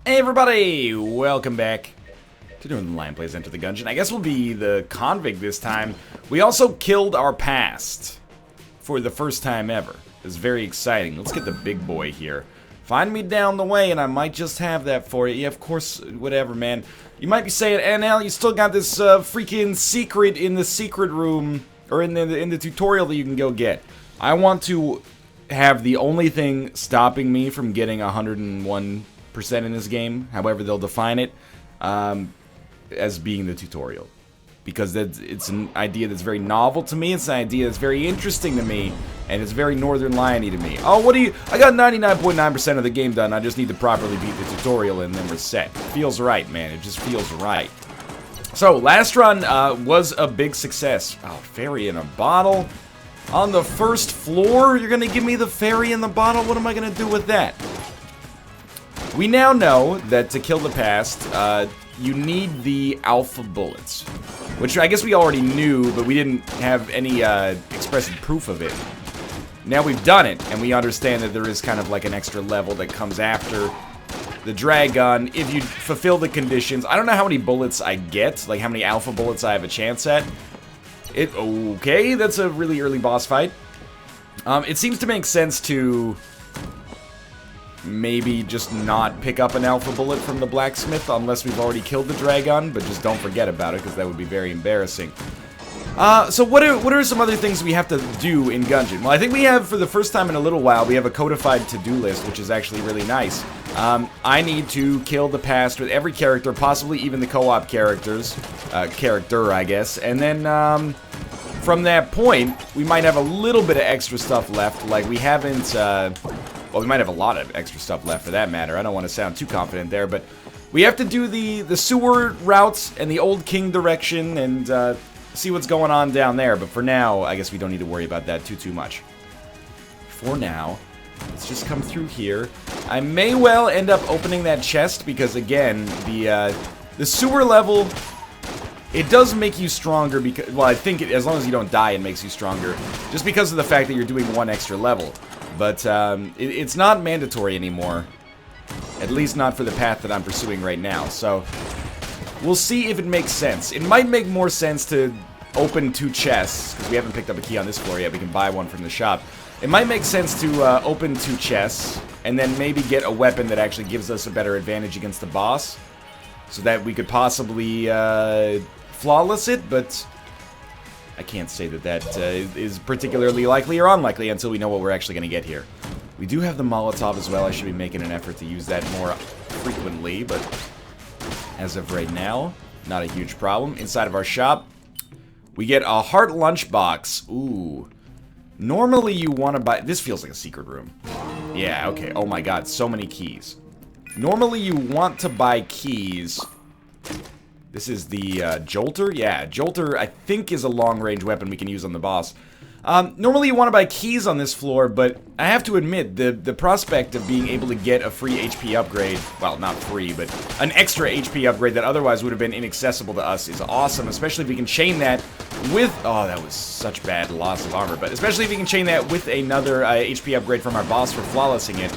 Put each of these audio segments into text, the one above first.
Hey everybody, welcome back to Northernlion Plays Enter the Gungeon. I guess we'll be the convict this time. We also killed our past for the first time ever. It's very exciting. Let's get the big boy here. Find me down the way and I might just have that for you. Yeah, of course, whatever, man. You might be saying, NL, you still got this freaking secret in the secret room, or in the tutorial that you can go get. I want to have the only thing stopping me from getting 101% in this game, however they'll define it, as being the tutorial. Because it's an idea that's very novel to me, it's an idea that's very interesting to me, and it's very Northernlion-y to me. Oh, what do you... I got 99.9% of the game done, I just need to properly beat the tutorial and then we're set. Feels right, man, it just feels right. So, last run was a big success. Oh, fairy in a bottle. On the first floor, you're gonna give me the fairy in the bottle? What am I gonna do with that? We now know that to kill the past, you need the alpha bullets. Which I guess we already knew, but we didn't have any expressive proof of it. Now we've done it, and we understand that there is kind of like an extra level that comes after the drag gun if you fulfill the conditions. I don't know how many bullets I get, like how many alpha bullets I have a chance at. Okay, that's a really early boss fight. It seems to make sense to maybe just not pick up an alpha bullet from the blacksmith unless we've already killed the dragon, but just don't forget about it because that would be very embarrassing. So what are some other things we have to do in Gungeon? Well, I think we have, for the first time in a little while, we have a codified to-do list, which is actually really nice. I need to kill the past with every character, possibly even the co-op characters, I guess, and then, from that point, we might have a little bit of extra stuff left, like we haven't, well, we might have a lot of extra stuff left for that matter. I don't want to sound too confident there, but we have to do the sewer routes and the Old King direction and see what's going on down there. But for now, I guess we don't need to worry about that too much. For now, let's just come through here. I may well end up opening that chest because, again, the sewer level, it does make you stronger because, well, I think as long as you don't die, it makes you stronger. Just because of the fact that you're doing one extra level. But it's not mandatory anymore, at least not for the path that I'm pursuing right now, so we'll see if it makes sense. It might make more sense to open 2 chests, because we haven't picked up a key on this floor yet, we can buy one from the shop. It might make sense to open 2 chests, and then maybe get a weapon that actually gives us a better advantage against the boss, so that we could possibly flawless it, but I can't say that is particularly likely or unlikely until we know what we're actually going to get here. We do have the Molotov as well. I should be making an effort to use that more frequently, but as of right now, not a huge problem. Inside of our shop, we get a heart lunchbox. Ooh. Normally you want to buy... This feels like a secret room. Yeah, okay. Oh my god, so many keys. Normally you want to buy keys... This is the Jolter? Yeah, Jolter, I think, is a long-range weapon we can use on the boss. Normally you want to buy keys on this floor, but I have to admit, the prospect of being able to get a free HP upgrade, well, not free, but an extra HP upgrade that otherwise would have been inaccessible to us is awesome, especially if we can chain that with... Oh, that was such bad loss of armor, but especially if we can chain that with another HP upgrade from our boss for flawlessing it.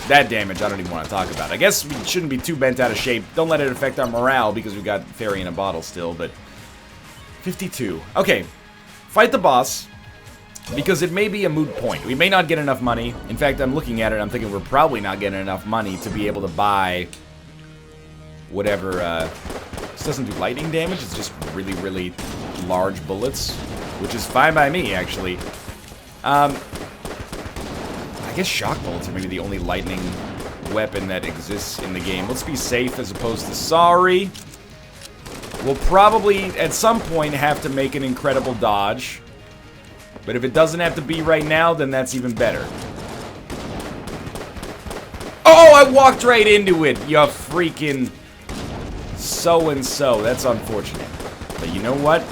That damage, I don't even want to talk about. I guess we shouldn't be too bent out of shape. Don't let it affect our morale, because we've got fairy in a bottle still, but... 52. Okay. Fight the boss, because it may be a moot point. We may not get enough money. In fact, I'm looking at it, I'm thinking we're probably not getting enough money to be able to buy... whatever, This doesn't do lightning damage, it's just really, really large bullets, which is fine by me, actually. I guess shock bullets are maybe the only lightning weapon that exists in the game. Let's be safe as opposed to sorry. We'll probably, at some point, have to make an incredible dodge. But if it doesn't have to be right now, then that's even better. Oh, I walked right into it, you freaking so-and-so. That's unfortunate. But you know what?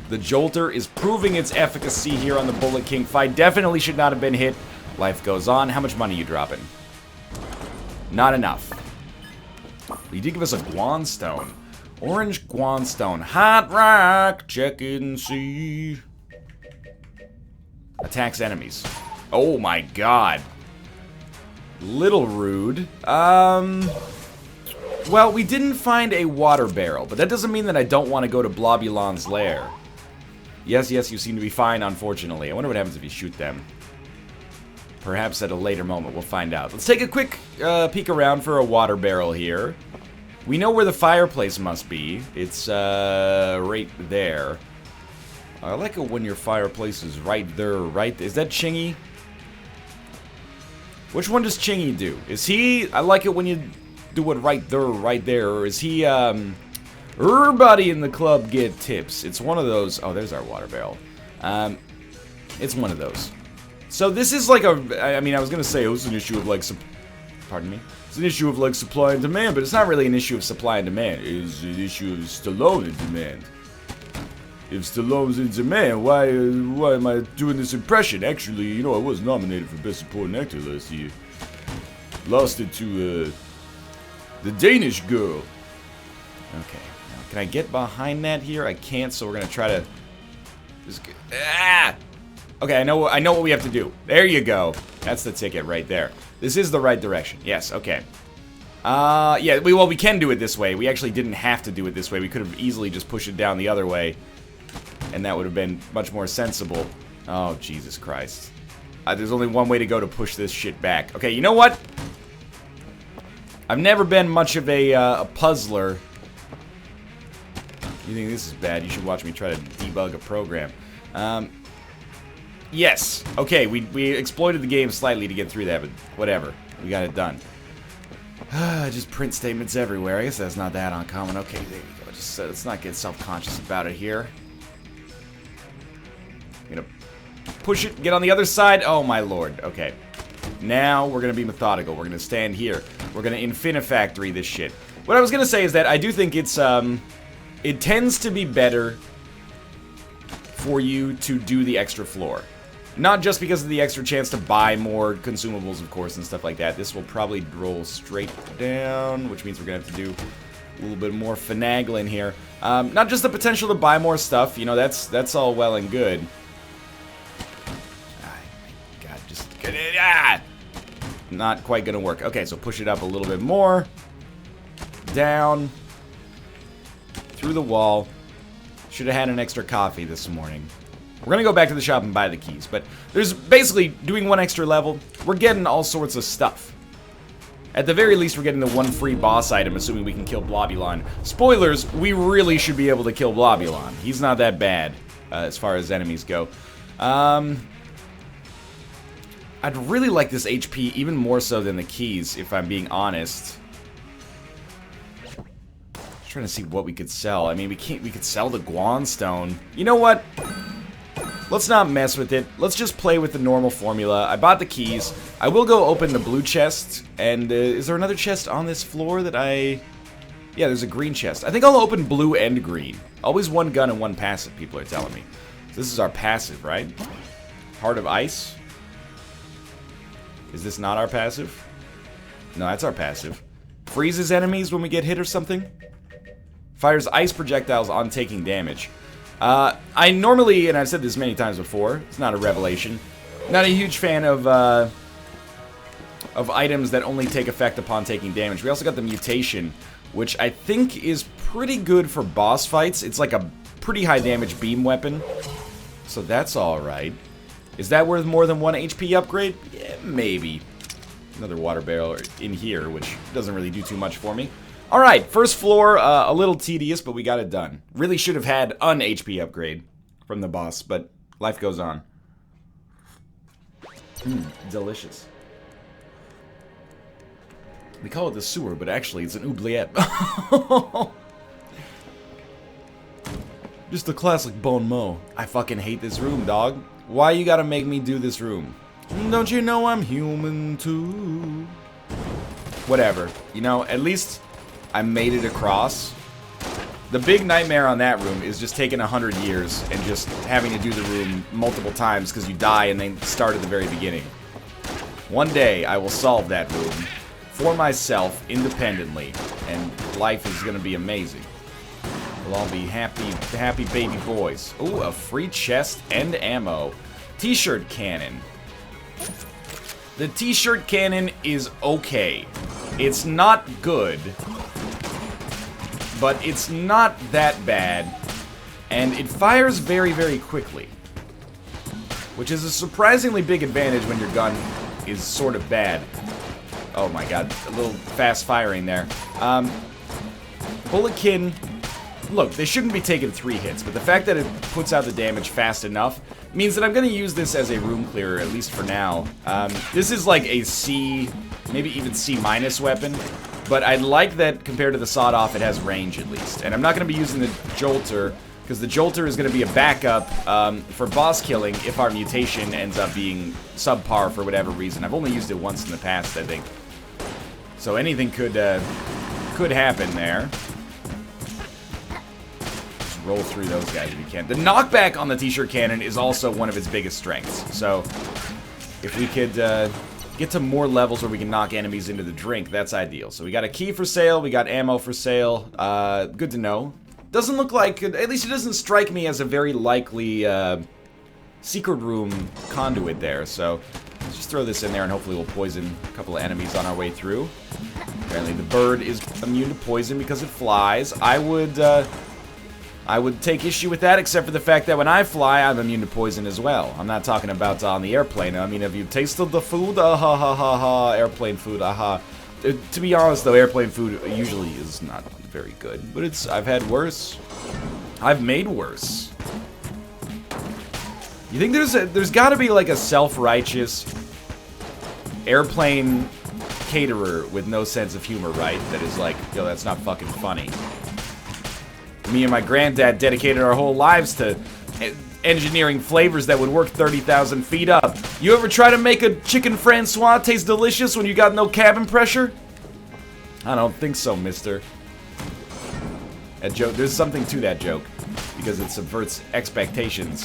The Jolter is proving its efficacy here on the Bullet King fight. Definitely should not have been hit. Life goes on. How much money are you dropping? Not enough. You did give us a Guanstone. Orange Guanstone. Hot rock. Check it and see. Attacks enemies. Oh my god. Little rude. Well, we didn't find a water barrel, but that doesn't mean that I don't want to go to Blobulon's lair. Yes, yes, you seem to be fine, unfortunately. I wonder what happens if you shoot them. Perhaps at a later moment, we'll find out. Let's take a quick peek around for a water barrel here. We know where the fireplace must be. It's right there. I like it when your fireplace is right there, right? Is that Chingy? Which one does Chingy do? Is he... I like it when you do it right there, or is he, everybody in the club get tips. It's one of those... Oh, there's our water barrel. It's one of those. So this is like a... I mean, I was gonna say it was an issue of, like... Pardon me? It's an issue of, like, supply and demand, but it's not really an issue of supply and demand. It's an issue of Stallone and demand. If Stallone's in demand, why am I doing this impression? Actually, you know, I was nominated for Best Supporting Actor last year. Lost it to, the Danish girl. Okay, now can I get behind that here? I can't, so we're gonna try to... Just Okay, I know what we have to do. There you go. That's the ticket right there. This is the right direction. Yes, okay. Yeah, well, we can do it this way. We actually didn't have to do it this way. We could have easily just pushed it down the other way. And that would have been much more sensible. Oh, Jesus Christ. There's only one way to go to push this shit back. Okay, you know what? I've never been much of a puzzler. You think this is bad? You should watch me try to debug a program. Yes. Okay, we exploited the game slightly to get through that, but whatever. We got it done. Just print statements everywhere. I guess that's not that uncommon. Okay, there you go. Just let's not get self-conscious about it here. I'm gonna push it, get on the other side. Oh my lord. Okay. Now we're gonna be methodical. We're gonna stand here. We're gonna Infinifactory this shit. What I was gonna say is that I do think it's it tends to be better for you to do the extra floor. Not just because of the extra chance to buy more consumables, of course, and stuff like that. This will probably roll straight down, which means we're gonna have to do a little bit more finagling here. Not just the potential to buy more stuff, you know, that's all well and good. God, just not quite gonna work. Okay, so push it up a little bit more. Down. Through the wall. Should have had an extra coffee this morning. We're gonna go back to the shop and buy the keys, but there's basically, doing one extra level, we're getting all sorts of stuff. At the very least, we're getting the one free boss item, assuming we can kill Blobulon. Spoilers, we really should be able to kill Blobulon. He's not that bad, as far as enemies go. I'd really like this HP even more so than the keys, if I'm being honest. Just trying to see what we could sell. I mean, we could sell the Guan Stone. You know what? Let's not mess with it. Let's just play with the normal formula. I bought the keys. I will go open the blue chest. And is there another chest on this floor that I... Yeah, there's a green chest. I think I'll open blue and green. Always one gun and one passive, people are telling me. So this is our passive, right? Heart of Ice. Is this not our passive? No, that's our passive. Freezes enemies when we get hit or something. Fires ice projectiles on taking damage. I normally, and I've said this many times before, it's not a revelation, not a huge fan of items that only take effect upon taking damage. We also got the mutation, which I think is pretty good for boss fights. It's like a pretty high damage beam weapon, so that's alright. Is that worth more than one HP upgrade? Yeah, maybe. Another water barrel in here, which doesn't really do too much for me. Alright, first floor, a little tedious, but we got it done. Really should have had an HP upgrade from the boss, but life goes on. Delicious. We call it the sewer, but actually it's an oubliette. Just a classic bon mot. I fucking hate this room, dog. Why you gotta make me do this room? Don't you know I'm human too? Whatever. You know, at least I made it across. The big nightmare on that room is just taking 100 years and just having to do the room multiple times because you die and then start at the very beginning. One day I will solve that room for myself independently, and life is gonna be amazing. We'll all be happy baby boys. Ooh, a free chest and ammo. T-shirt cannon. The T-shirt cannon is okay. It's not good, but it's not that bad, and it fires very, very quickly, which is a surprisingly big advantage when your gun is sort of bad. Oh my god, a little fast firing there. Bulletkin, look, they shouldn't be taking 3 hits, but the fact that it puts out the damage fast enough means that I'm going to use this as a room clearer, at least for now. This is like a C, maybe even C- weapon, but I like that compared to the sawed-off, it has range at least. And I'm not going to be using the Jolter, because the Jolter is going to be a backup for boss killing if our mutation ends up being subpar for whatever reason. I've only used it once in the past, I think. So anything could happen there. Just roll through those guys if you can. The knockback on the T-shirt cannon is also one of its biggest strengths. So if we could get to more levels where we can knock enemies into the drink, that's ideal. So we got a key for sale, we got ammo for sale. Good to know. Doesn't look like, at least it doesn't strike me as a very likely secret room conduit there. So let's just throw this in there and hopefully we'll poison a couple of enemies on our way through. Apparently the bird is immune to poison because it flies. I would take issue with that, except for the fact that when I fly, I'm immune to poison as well. I'm not talking about on the airplane. I mean, have you tasted the food? Ah ha ha ha ha. Airplane food, aha. To be honest, though, airplane food usually is not very good. But I've had worse. I've made worse. You think there's got to be like a self-righteous airplane caterer with no sense of humor, right? That is like, yo, that's not fucking funny. Me and my granddad dedicated our whole lives to engineering flavors that would work 30,000 feet up. You ever try to make a chicken Francois taste delicious when you got no cabin pressure? I don't think so, mister. That joke, there's something to that joke, because it subverts expectations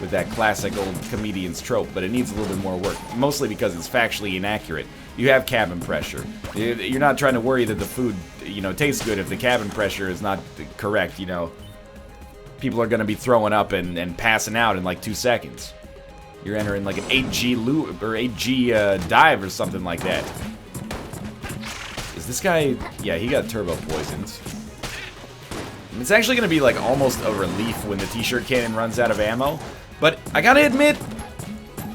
with that classic old comedian's trope, but it needs a little bit more work, mostly because it's factually inaccurate. You have cabin pressure. You're not trying to worry that the food, tastes good if the cabin pressure is not correct, People are going to be throwing up and passing out in like 2 seconds. You're entering like an 8G loop or 8G dive or something like that. Is this guy... Yeah, he got turbo poisoned. It's actually going to be like almost a relief when the T-shirt cannon runs out of ammo. But I gotta admit,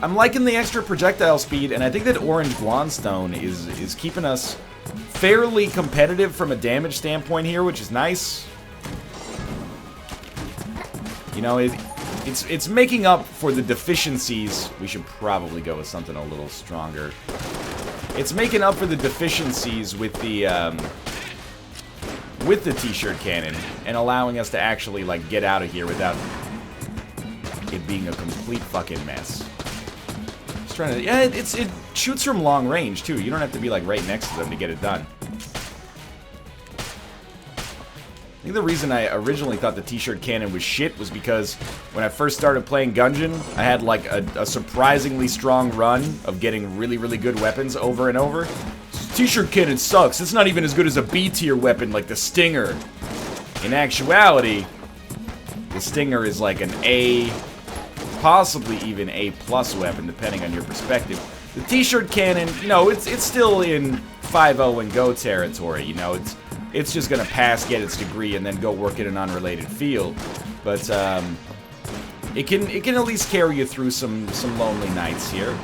I'm liking the extra projectile speed, and I think that orange Guanstone is keeping us fairly competitive from a damage standpoint here, which is nice. It's making up for the deficiencies. We should probably go with something a little stronger. It's making up for the deficiencies with the T-shirt cannon and allowing us to actually like get out of here without it being a complete fucking mess. Just trying to, yeah, it shoots from long range too. You don't have to be like right next to them to get it done. I think the reason I originally thought the T-shirt cannon was shit was because when I first started playing Gungeon, I had like a surprisingly strong run of getting really, really good weapons over and over. T-shirt cannon sucks. It's not even as good as a B-tier weapon like the Stinger. In actuality, the Stinger is like an A, possibly even A+ weapon, depending on your perspective. The T-shirt cannon, it's still in 5.0 and go territory. It's just gonna pass, get its degree, and then go work in an unrelated field. But it can at least carry you through some lonely nights here.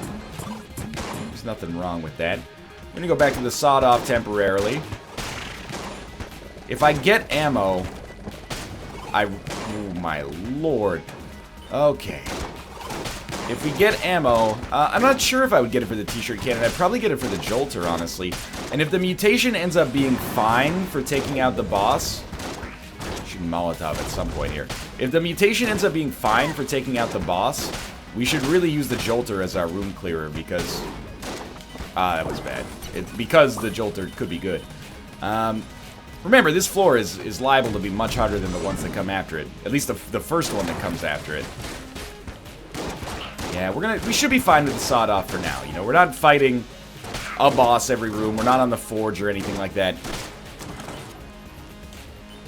There's nothing wrong with that. I'm gonna go back to the sawed-off temporarily. If I get ammo, oh my lord. Okay. If we get ammo, I'm not sure if I would get it for the T-shirt cannon. I'd probably get it for the Jolter, honestly. And if the mutation ends up being fine for taking out the boss... I should Molotov at some point here. If the mutation ends up being fine for taking out the boss, we should really use the Jolter as our room clearer, because... that was bad. Because the Jolter could be good. Remember, this floor is liable to be much harder than the ones that come after it. At least the first one that comes after it. Yeah, we should be fine with the sawed-off for now. We're not fighting a boss every room. We're not on the forge or anything like that.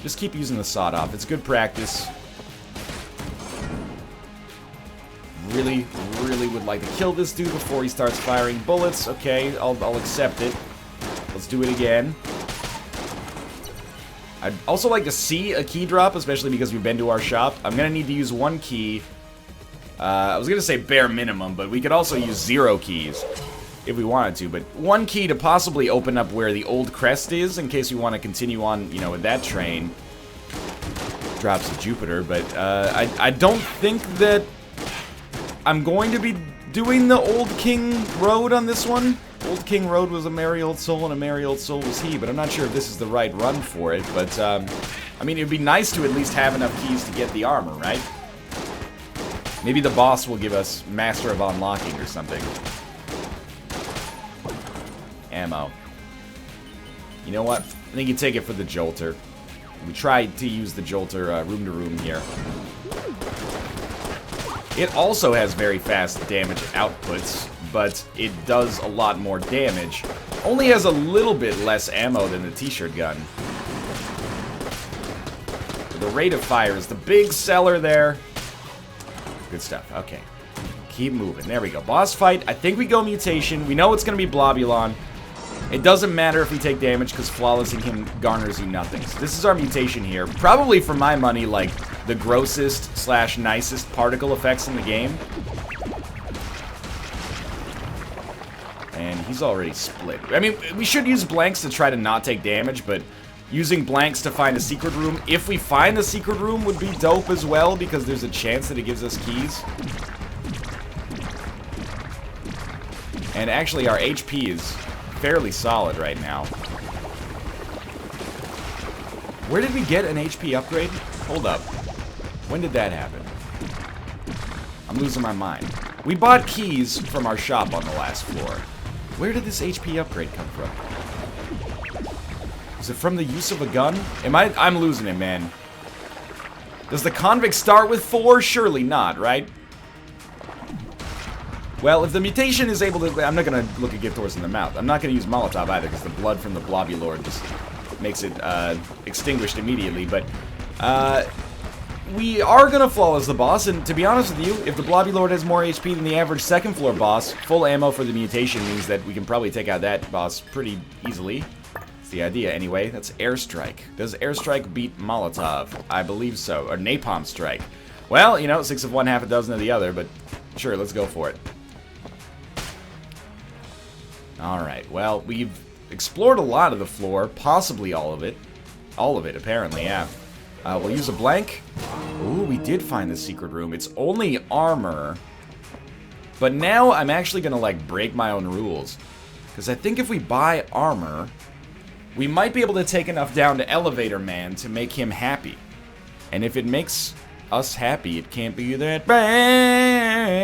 Just keep using the sawed-off. It's good practice. Really, really would like to kill this dude before he starts firing bullets. Okay, I'll accept it. Let's do it again. I'd also like to see a key drop, especially because we've been to our shop. I'm going to need to use 1 key. I was going to say bare minimum, but we could also use 0 keys if we wanted to. But 1 key to possibly open up where the old crest is, in case we want to continue on, you know, with that train. Drops of Jupiter, but I don't think that I'm going to be doing the Old King Road on this one. Old King Road was a merry old soul, and a merry old soul was he, but I'm not sure if this is the right run for it. But, I mean, it would be nice to at least have enough keys to get the armor, right? Maybe the boss will give us Master of Unlocking or something. Ammo. You know what? I think you take it for the Jolter. We tried to use the Jolter room to room here. It also has very fast damage outputs, but it does a lot more damage. Only has a little bit less ammo than the t-shirt gun. The rate of fire is the big seller there. Good stuff. Okay. Keep moving. There we go. Boss fight. I think we go mutation. We know it's going to be Blobulon. It doesn't matter if we take damage because flawlessing him garners you nothing. So this is our mutation here. Probably, for my money, like the grossest / nicest particle effects in the game. And he's already split. I mean, we should use blanks to try to not take damage, but using blanks to find a secret room, if we find the secret room, would be dope as well, because there's a chance that it gives us keys. And actually, our HP is fairly solid right now. Where did we get an HP upgrade? Hold up. When did that happen? I'm losing my mind. We bought keys from our shop on the last floor. Where did this HP upgrade come from? Is it from the use of a gun? I'm losing it, man. Does the convict start with 4? Surely not, right? Well, if the mutation is able to... I'm not going to look a gift horse in the mouth. I'm not going to use Molotov either, because the blood from the Blobulord just makes it extinguished immediately. But we are going to flawless the boss, and to be honest with you, if the Blobulord has more HP than the average second floor boss, full ammo for the mutation means that we can probably take out that boss pretty easily. That's the idea, anyway. That's Airstrike. Does Airstrike beat Molotov? I believe so. Or Napalm Strike. Well, you know, 6 of one, half a dozen of the other, but sure, let's go for it. Alright, well, we've explored a lot of the floor, possibly all of it. All of it, apparently, yeah. We'll use a blank. Ooh, we did find the secret room. It's only armor. But now I'm actually gonna, like, break my own rules. Because I think if we buy armor, we might be able to take enough down to Elevator Man to make him happy. And if it makes us happy, it can't be that bad.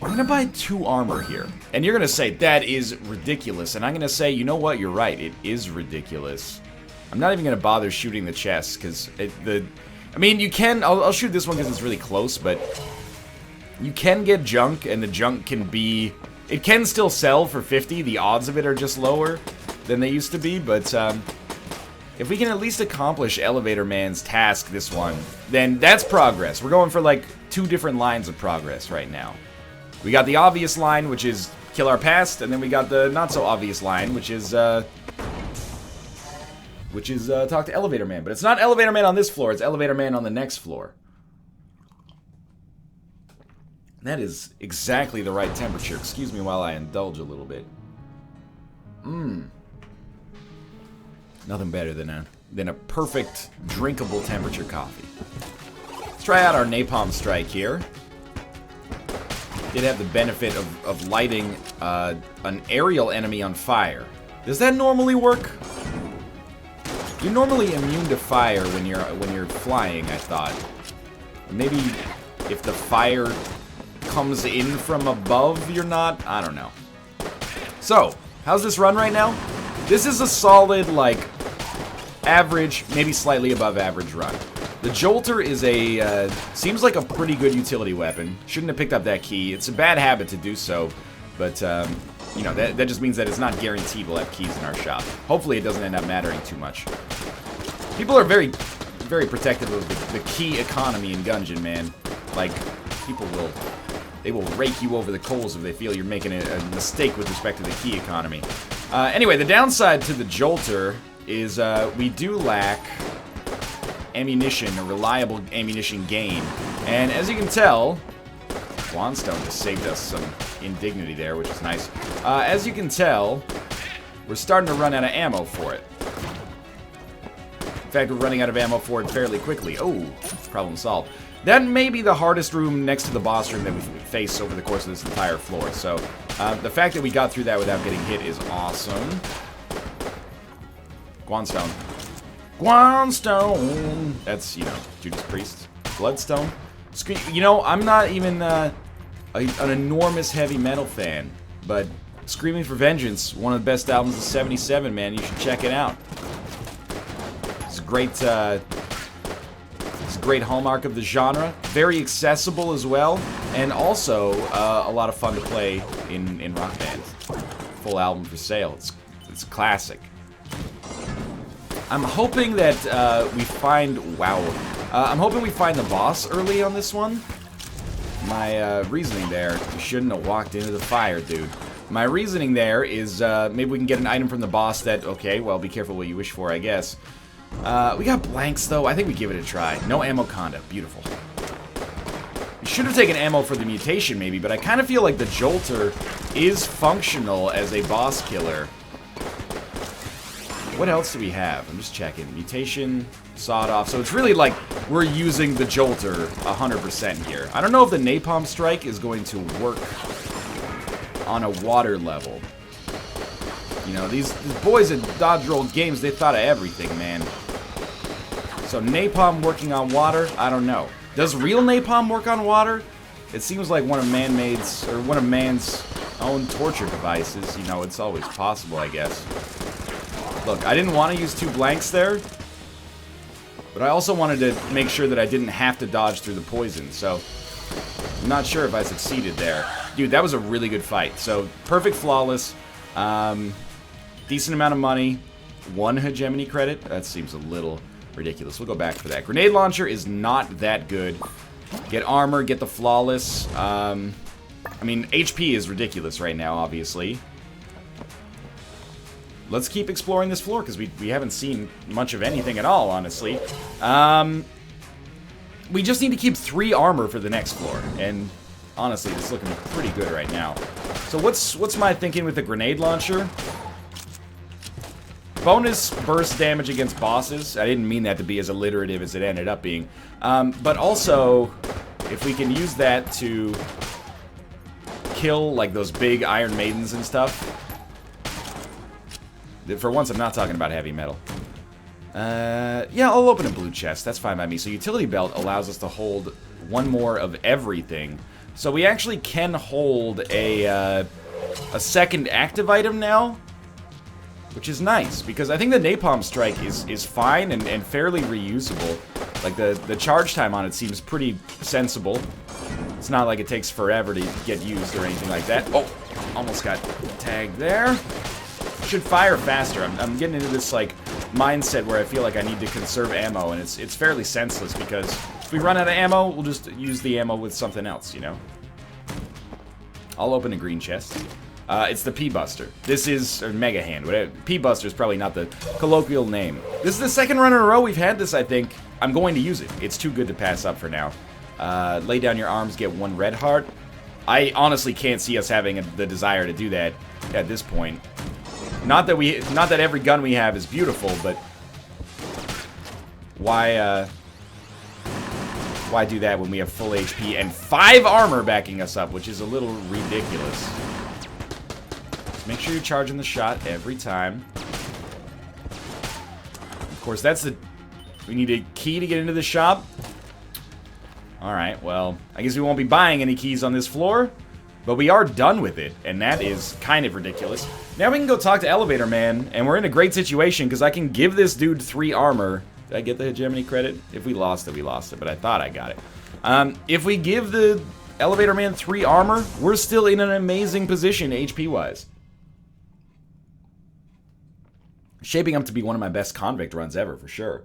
I'm gonna buy 2 armor here. And you're gonna say, that is ridiculous. And I'm gonna say, you know what, you're right, it is ridiculous. I'm not even gonna bother shooting the chest, because I mean, you can, I'll shoot this one because it's really close, but you can get junk, and the junk can be, it can still sell for 50, the odds of it are just lower than they used to be, but if we can at least accomplish Elevator Man's task this one, then that's progress. We're going for like 2 different lines of progress right now. We got the obvious line, which is kill our past, and then we got the not-so-obvious line, which is talk to Elevator Man. But it's not Elevator Man on this floor, it's Elevator Man on the next floor. That is exactly the right temperature. Excuse me while I indulge a little bit. Nothing better than a perfect, drinkable temperature coffee. Let's try out our Napalm Strike here. Did have the benefit of lighting an aerial enemy on fire. Does that normally work? You're normally immune to fire when you're flying, I thought. Maybe if the fire comes in from above, you're not? I don't know. So, how's this run right now? This is a solid, like, average, maybe slightly above average run. The Jolter is a, seems like a pretty good utility weapon. Shouldn't have picked up that key. It's a bad habit to do so, but, you know, that just means that it's not guaranteed we'll have keys in our shop. Hopefully it doesn't end up mattering too much. People are very very protective of the key economy in Gungeon, man. Like, people will... They will rake you over the coals if they feel you're making a mistake with respect to the key economy. Anyway, the downside to the Jolter is we do lack ammunition, a reliable ammunition gain. And as you can tell, Wandstone just saved us some indignity there, which is nice. As you can tell, we're starting to run out of ammo for it. In fact, we're running out of ammo for it fairly quickly. Oh, problem solved. That may be the hardest room next to the boss room that we face over the course of this entire floor. So, the fact that we got through that without getting hit is awesome. Guanstone. Guanstone! That's, you know, Judas Priest. Bloodstone. You know, I'm not even an enormous heavy metal fan, but Screaming for Vengeance, one of the best albums of '77, man. You should check it out. It's a great, great hallmark of the genre. Very accessible as well, and also a lot of fun to play in Rock Band. Full album for sale. It's a classic. I'm hoping that we find... Wow. I'm hoping we find the boss early on this one. My reasoning there... You shouldn't have walked into the fire, dude. My reasoning there is maybe we can get an item from the boss that... Okay, well, be careful what you wish for, I guess. We got blanks, though. I think we give it a try. No ammo conda. Beautiful. We should have taken ammo for the mutation, maybe, but I kind of feel like the Jolter is functional as a boss killer. What else do we have? I'm just checking. Mutation, sawed off. So it's really like we're using the Jolter 100% here. I don't know if the Napalm Strike is going to work on a water level. You know, these boys at Dodge Roll Games, they thought of everything, man. So napalm working on water? I don't know. Does real napalm work on water? It seems like one of man's own torture devices. You know, it's always possible, I guess. Look, I didn't want to use 2 blanks there, but I also wanted to make sure that I didn't have to dodge through the poison, so I'm not sure if I succeeded there. Dude, that was a really good fight. So, perfect flawless. Decent amount of money. 1 hegemony credit. That seems a little ridiculous. We'll go back for that. Grenade launcher is not that good. Get armor, get the flawless. I mean, HP is ridiculous right now, obviously. Let's keep exploring this floor, because we haven't seen much of anything at all, honestly. We just need to keep 3 armor for the next floor, and honestly, it's looking pretty good right now. So what's my thinking with the grenade launcher? Bonus burst damage against bosses. I didn't mean that to be as alliterative as it ended up being. But also, if we can use that to kill, like, those big Iron Maidens and stuff. For once, I'm not talking about heavy metal. Yeah, I'll open a blue chest. That's fine by me. So utility belt allows us to hold 1 more of everything. So we actually can hold a second active item now, which is nice, because I think the Napalm Strike is fine and fairly reusable. Like, the charge time on it seems pretty sensible. It's not like it takes forever to get used or anything like that. Oh, almost got tagged there. Should fire faster. I'm getting into this, like, mindset where I feel like I need to conserve ammo, and it's fairly senseless, because if we run out of ammo, we'll just use the ammo with something else, you know? I'll open a green chest. It's the P-Buster. This is, or Mega Hand, whatever. P-Buster is probably not the colloquial name. This is the 2nd run in a row we've had this, I think. I'm going to use it. It's too good to pass up for now. Lay down your arms, get 1 red heart. I honestly can't see us having the desire to do that at this point. Not that every gun we have is beautiful, but why do that when we have full HP and 5 armor backing us up, which is a little ridiculous. Just make sure you're charging the shot every time. Of course, we need a key to get into the shop. Alright, well, I guess we won't be buying any keys on this floor, but we are done with it, and that is kind of ridiculous. Now we can go talk to Elevator Man, and we're in a great situation, because I can give this dude 3 armor. Did I get the hegemony credit? If we lost it, we lost it, but I thought I got it. If we give the Elevator Man 3 armor, we're still in an amazing position HP-wise. Shaping up to be one of my best convict runs ever, for sure.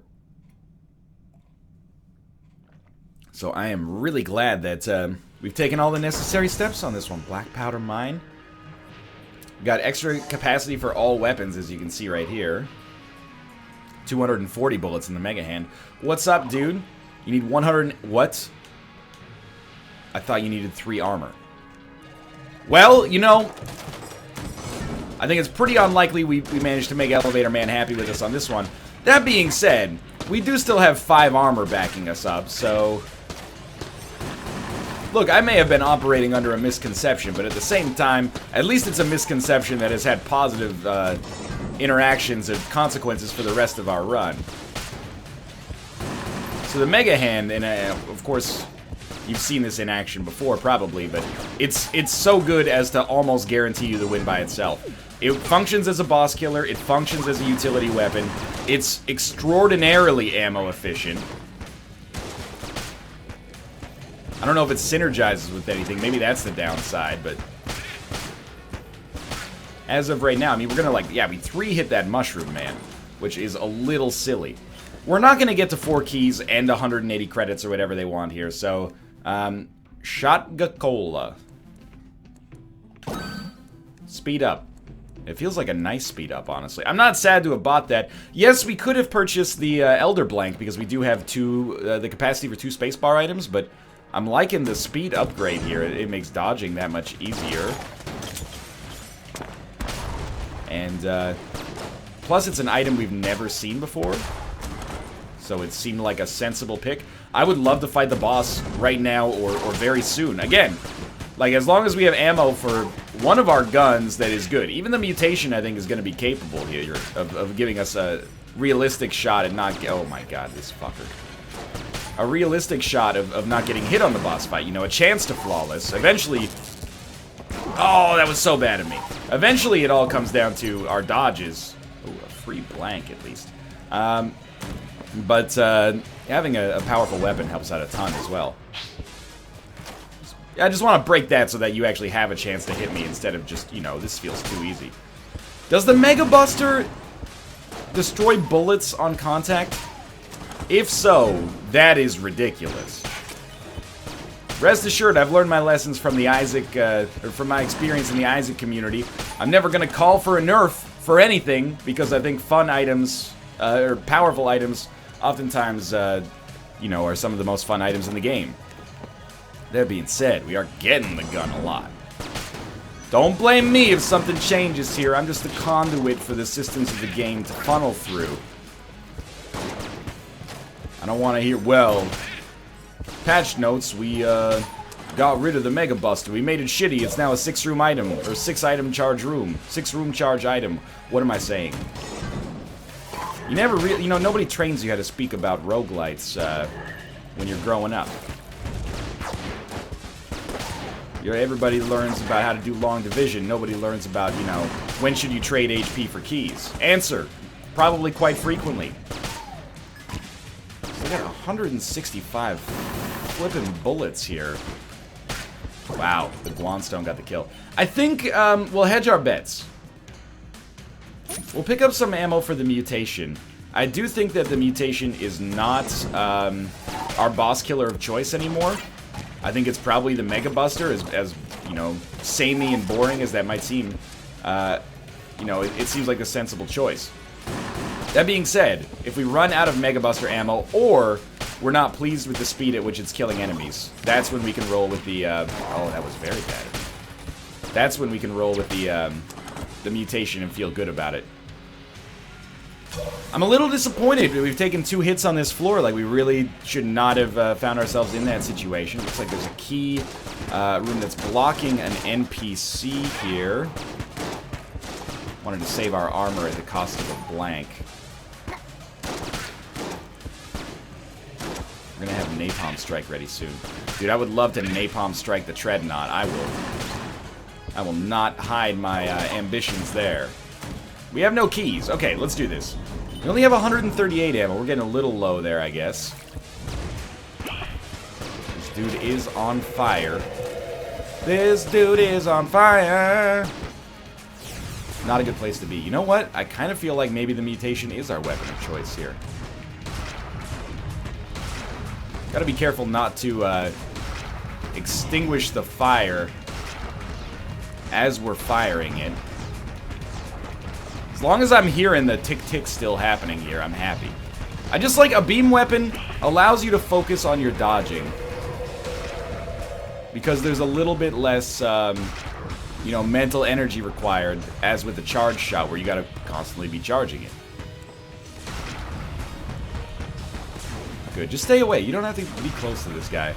So I am really glad that we've taken all the necessary steps on this one. Black powder mine. Got extra capacity for all weapons, as you can see right here. 240 bullets in the Mega Hand. What's up, dude? You need 100... What? I thought you needed 3 armor. Well, you know, I think it's pretty unlikely we managed to make Elevator Man happy with us on this one. That being said, we do still have 5 armor backing us up, so... Look, I may have been operating under a misconception, but at the same time, at least it's a misconception that has had positive interactions and consequences for the rest of our run. So the Mega Hand, and of course, you've seen this in action before, probably, but it's so good as to almost guarantee you the win by itself. It functions as a boss killer, it functions as a utility weapon, it's extraordinarily ammo efficient. I don't know if it synergizes with anything. Maybe that's the downside, but... As of right now, I mean, we're gonna, like... Yeah, we 3-hit that Mushroom Man, which is a little silly. We're not gonna get to 4 keys and 180 credits or whatever they want here, so... Shotga-Cola. Speed up. It feels like a nice speed up, honestly. I'm not sad to have bought that. Yes, we could have purchased the Elder Blank, because we do have the capacity for 2 spacebar items, but... I'm liking the speed upgrade here. It makes dodging that much easier. And, plus it's an item we've never seen before. So it seemed like a sensible pick. I would love to fight the boss right now or very soon. Again, like, as long as we have ammo for one of our guns that is good. Even the mutation, I think, is going to be capable here of giving us a realistic shot and not... Oh my god, this fucker. A realistic shot of not getting hit on the boss fight. You know, a chance to flawless. Eventually... Oh, that was so bad of me. Eventually, it all comes down to our dodges. Oh, a free blank, at least. But having a powerful weapon helps out a ton as well. I just want to break that so that you actually have a chance to hit me instead of just, you know, this feels too easy. Does the Mega Buster destroy bullets on contact? If so, that is ridiculous. Rest assured, I've learned my lessons from the Isaac, or from my experience in the Isaac community. I'm never going to call for a nerf for anything, because I think fun items, or powerful items, oftentimes, you know, are some of the most fun items in the game. That being said, we are getting the gun a lot. Don't blame me if something changes here. I'm just the conduit for the systems of the game to funnel through. I don't want to hear, well, patch notes, we got rid of the Mega Buster. We made it shitty. It's now a 6-room item, or 6-item charge room. 6-room charge item. What am I saying? You never really, you know, nobody trains you how to speak about roguelites when you're growing up. Everybody learns about how to do long division. Nobody learns about, you know, when should you trade HP for keys. Answer, probably quite frequently. I got 165 flipping bullets here. Wow, the Guanstone got the kill. I think we'll hedge our bets. We'll pick up some ammo for the mutation. I do think that the mutation is not our boss killer of choice anymore. I think it's probably the Mega Buster, as you know, samey and boring as that might seem. You know, it seems like a sensible choice. That being said, if we run out of Mega Buster ammo, or we're not pleased with the speed at which it's killing enemies, that's when we can roll with the, oh, that was very bad. That's when we can roll with the mutation and feel good about it. I'm a little disappointed. We've taken 2 hits on this floor. Like, we really should not have found ourselves in that situation. Looks like there's a key room that's blocking an NPC here. Wanted to save our armor at the cost of a blank. We're gonna have Napalm Strike ready soon. Dude, I would love to Napalm Strike the Treadnought. I will not hide my ambitions there. We have no keys. Okay, let's do this. We only have 138 ammo. We're getting a little low there, I guess. This dude is on fire. This dude is on fire. Not a good place to be. You know what? I kind of feel like maybe the mutation is our weapon of choice here. Gotta be careful not to extinguish the fire as we're firing it. As long as I'm hearing the tick-tick still happening here, I'm happy. I just like a beam weapon allows you to focus on your dodging. Because there's a little bit less, you know, mental energy required, as with the charge shot, where you gotta constantly be charging it. Good, just stay away. You don't have to be close to this guy.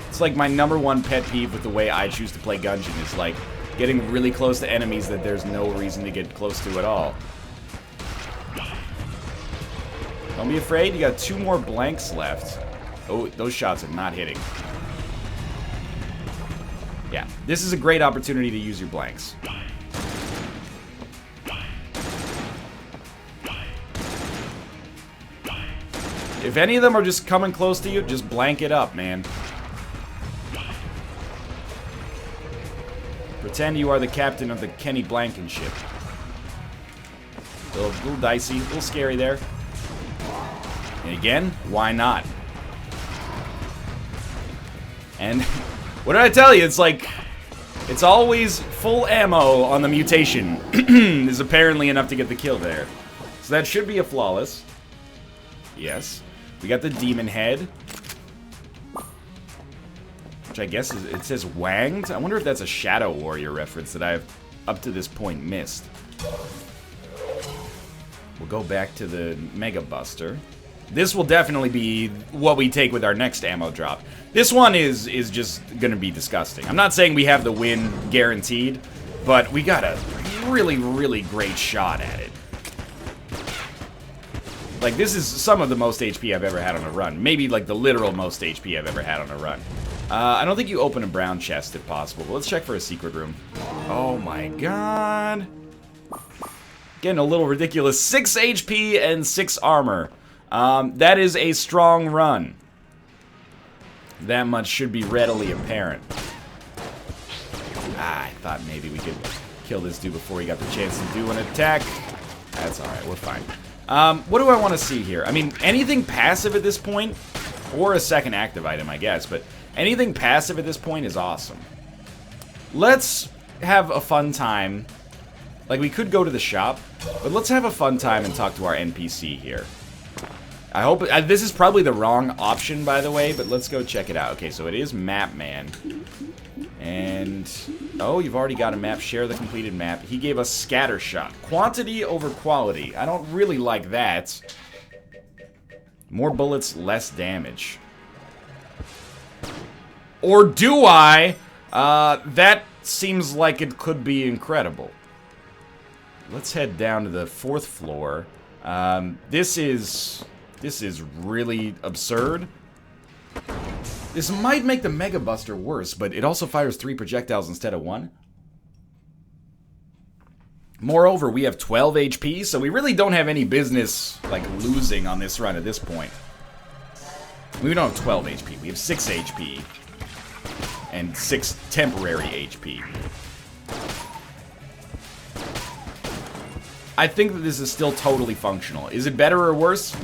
It's like my #1 pet peeve with the way I choose to play Gungeon is like getting really close to enemies that there's no reason to get close to at all. Don't be afraid, you got 2 more blanks left. Oh, those shots are not hitting. Yeah, this is a great opportunity to use your blanks. If any of them are just coming close to you, just blank it up, man. Pretend you are the captain of the Kenny Blankenship. A little dicey, a little scary there. And again, why not? And what did I tell you? It's like, it's always full ammo on the mutation is apparently enough to get the kill there. So that should be a flawless. Yes. We got the demon head. Which I guess is, it says wanged? I wonder if that's a Shadow Warrior reference that I've, up to this point, missed. We'll go back to the Mega Buster. This will definitely be what we take with our next ammo drop. This one is just gonna be disgusting. I'm not saying we have the win guaranteed, but we got a really, really great shot at it. Like, this is some of the most HP I've ever had on a run. Maybe, like, the literal most HP I've ever had on a run. I don't think you open a brown chest if possible, but let's check for a secret room. Oh my god. Getting a little ridiculous. 6 HP and 6 armor. That is a strong run. That much should be readily apparent. I thought maybe we could kill this dude before he got the chance to do an attack. That's alright, we're fine. What do I want to see here? I mean, anything passive at this point, or a second active item, I guess, but anything passive at this point is awesome. Let's have a fun time. Like, we could go to the shop, but let's have a fun time and talk to our NPC here. I hope... this is probably the wrong option, by the way, but let's go check it out. Okay, so it is Map Man. And... oh, you've already got a map. Share the completed map. He gave us Scatter Shot. Quantity over quality. I don't really like that. More bullets, less damage. Or do I? That seems like it could be incredible. Let's head down to the 4th floor. This is really absurd. This might make the Mega Buster worse, but it also fires 3 projectiles instead of 1. Moreover, we have 12 HP, so we really don't have any business, like, losing on this run at this point. We don't have 12 HP, we have 6 HP. And 6 temporary HP. I think that this is still totally functional. Is it better or worse?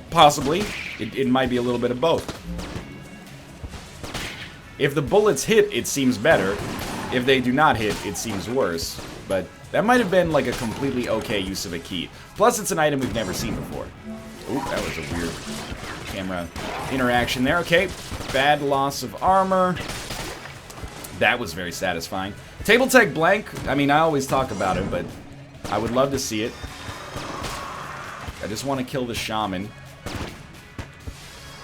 Possibly. It might be a little bit of both. If the bullets hit, it seems better. If they do not hit, it seems worse. But that might have been like a completely okay use of a key. Plus, it's an item we've never seen before. Oop, that was a weird camera interaction there. Okay, bad loss of armor. That was very satisfying. Table tech blank, I mean, I always talk about it, but I would love to see it. I just want to kill the shaman.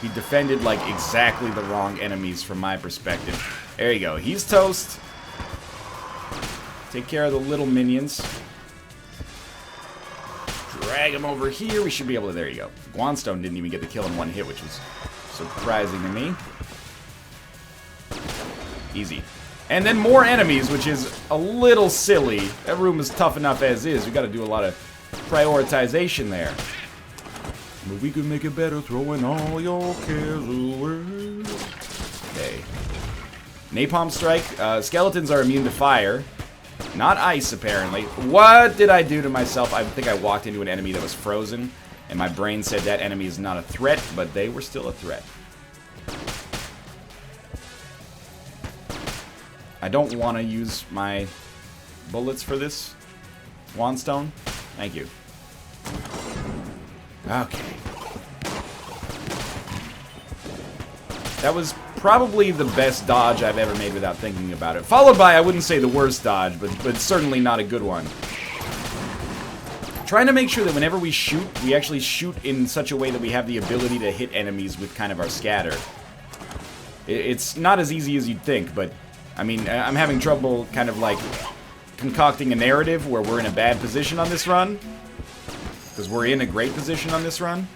He defended, like, exactly the wrong enemies from my perspective. There you go. He's toast. Take care of the little minions. Drag him over here. We should be able to... there you go. Guanstone didn't even get the kill in 1 hit, which was surprising to me. Easy. And then more enemies, which is a little silly. That room is tough enough as is. We got to do a lot of prioritization there. But we could make it better throwing all your cares away. Okay. Napalm Strike. Skeletons are immune to fire. Not ice, apparently. What did I do to myself? I think I walked into an enemy that was frozen. And my brain said that enemy is not a threat, but they were still a threat. I don't want to use my bullets for this. Wandstone. Thank you. Okay. That was probably the best dodge I've ever made without thinking about it. Followed by, I wouldn't say the worst dodge, but certainly not a good one. Trying to make sure that whenever we shoot, we actually shoot in such a way that we have the ability to hit enemies with kind of our scatter. It's not as easy as you'd think, but, I mean, I'm having trouble kind of like concocting a narrative where we're in a bad position on this run. Because we're in a great position on this run.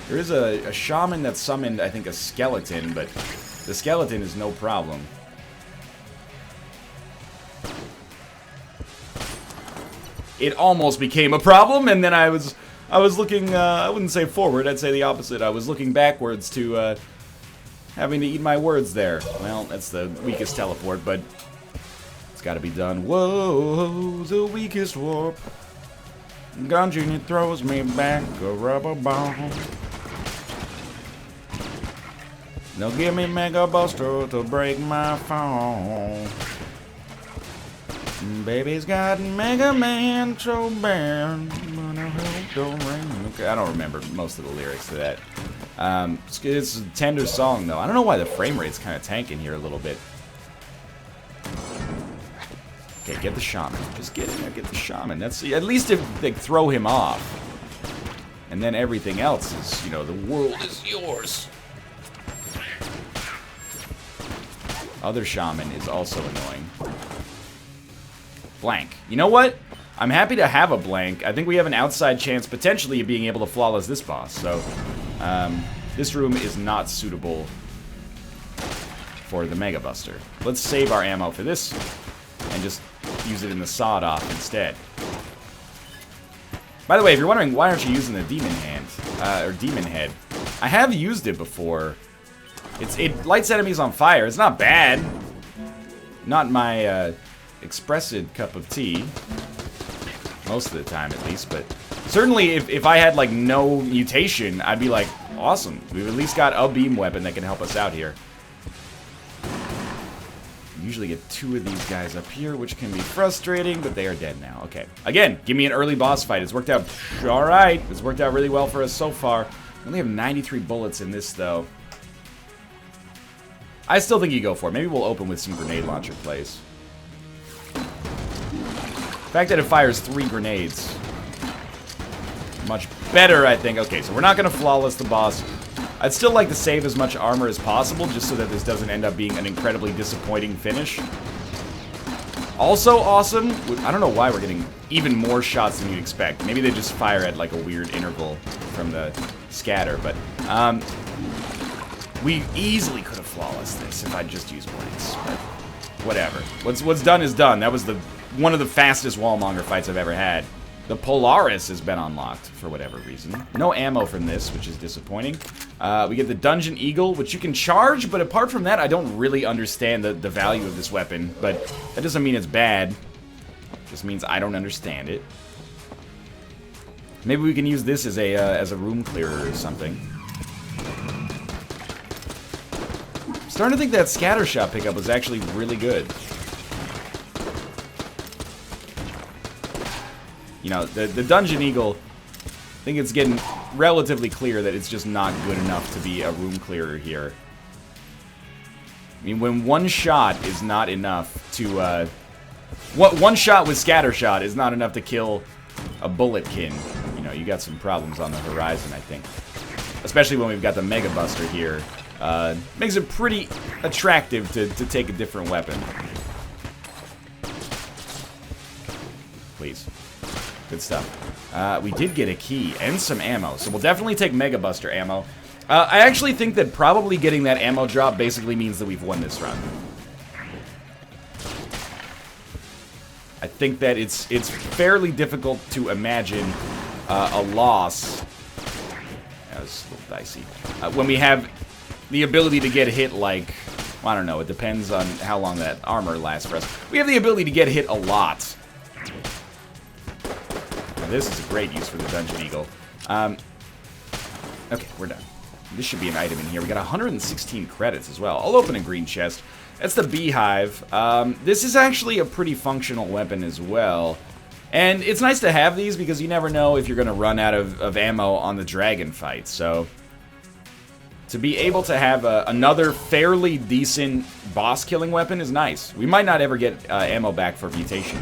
There is a shaman that summoned, I think, a skeleton, but the skeleton is no problem. It almost became a problem, and then I was looking, I wouldn't say forward, I'd say the opposite. I was looking backwards to, having to eat my words there. Well, that's the weakest teleport, but it's gotta be done. Whoa, the weakest warp. Gungeon, it throws me back a rubber ball. Now give me Mega Buster to break my phone. Baby's got Mega Man so bad. Okay, I don't remember most of the lyrics to that. It's a tender song though. I don't know why the frame rate's kind of tanking here a little bit. Okay, get the shaman. Just get in there, get the shaman. That's at least if they throw him off. And then everything else is, you know, the world is yours. Other shaman is also annoying. Blank. You know what? I'm happy to have a blank. I think we have an outside chance potentially of being able to flawless this boss. So, this room is not suitable for the Mega Buster. Let's save our ammo for this and just use it in the sawed off instead. By the way, if you're wondering why aren't you using the demon hand or demon head, I have used it before. It lights enemies on fire. It's not bad. Not my expressed cup of tea. Most of the time, at least. But certainly, if I had like no mutation, I'd be like, awesome. We've at least got a beam weapon that can help us out here. Usually get two of these guys up here, which can be frustrating, but they are dead now. Okay. Again, give me an early boss fight. It's worked out alright. It's worked out really well for us so far. We only have 93 bullets in this, though. I still think you go for it. Maybe we'll open with some grenade launcher plays. The fact that it fires 3 grenades. Much better, I think. Okay, so we're not going to flawless the boss. I'd still like to save as much armor as possible, just so that this doesn't end up being an incredibly disappointing finish. Also awesome, I don't know why we're getting even more shots than you'd expect. Maybe they just fire at like a weird interval from the scatter, but we easily could have flawless this if I'd just used blanks, but whatever. What's done is done. That was one of the fastest wallmonger fights I've ever had. The Polaris has been unlocked for whatever reason. No ammo from this, which is disappointing. We get the Dungeon Eagle, which you can charge, but apart from that, I don't really understand the value of this weapon. But that doesn't mean it's bad. It just means I don't understand it. Maybe we can use this as a room clearer or something. I'm starting to think that scatter shot pickup was actually really good. You know, the Dungeon Eagle, I think it's getting relatively clear that it's just not good enough to be a room clearer here. I mean, when one shot is not enough to, one shot with scatter shot is not enough to kill a bulletkin, you know, you got some problems on the horizon, I think. Especially when we've got the Mega Buster here. Makes it pretty attractive to take a different weapon. Please. Good stuff. We did get a key and some ammo, so we'll definitely take Mega Buster ammo. I actually think that probably getting that ammo drop basically means that we've won this run. I think that it's fairly difficult to imagine a loss. That was a little dicey. When we have the ability to get hit like, well, I don't know, it depends on how long that armor lasts for us. We have the ability to get hit a lot. This is a great use for the Dungeon Eagle. Okay, we're done. This should be an item in here. We got 116 credits as well. I'll open a green chest. That's the beehive. This is actually a pretty functional weapon as well. And it's nice to have these because you never know if you're going to run out of ammo on the dragon fight. So, to be able to have another fairly decent boss-killing weapon is nice. We might not ever get ammo back for mutation.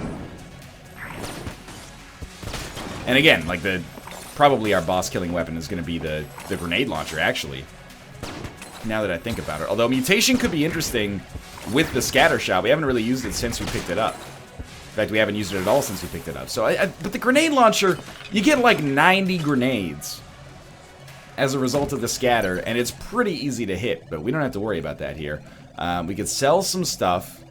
And again, like probably our boss-killing weapon is going to be the grenade launcher, actually. Now that I think about it. Although mutation could be interesting with the scatter shot. We haven't really used it since we picked it up. In fact, we haven't used it at all since we picked it up. So, but the grenade launcher, you get like 90 grenades as a result of the scatter, and it's pretty easy to hit, but we don't have to worry about that here. We could sell some stuff.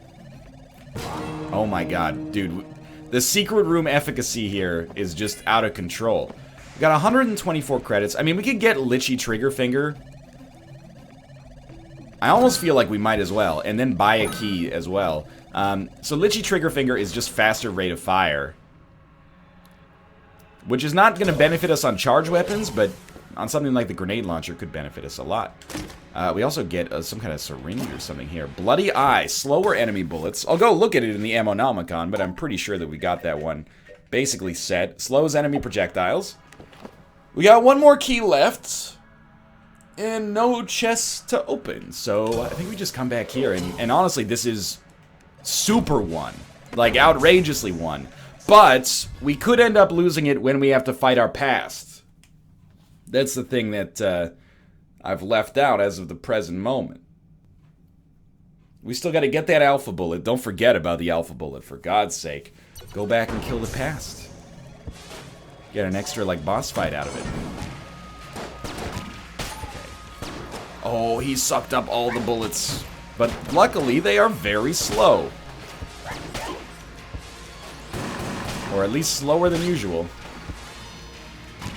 Oh my god, dude. The secret room efficacy here is just out of control. We got 124 credits. I mean, we could get Lichy Trigger Finger. I almost feel like we might as well, and then buy a key as well. So Lichy Trigger Finger is just faster rate of fire, which is not going to benefit us on charge weapons, but on something like the grenade launcher could benefit us a lot. We also get some kind of syringe or something here. Bloody Eye, slower enemy bullets. I'll go look at it in the Ammonomicon, but I'm pretty sure that we got that one basically set. Slows enemy projectiles. We got one more key left, and no chests to open. So I think we just come back here, and honestly, this is super one. Like, outrageously one. But we could end up losing it when we have to fight our past. That's the thing that I've left out as of the present moment. We still got to get that alpha bullet. Don't forget about the alpha bullet, for God's sake. Go back and kill the past. Get an extra, like, boss fight out of it. Okay. Oh, he sucked up all the bullets. But luckily, they are very slow. Or at least slower than usual.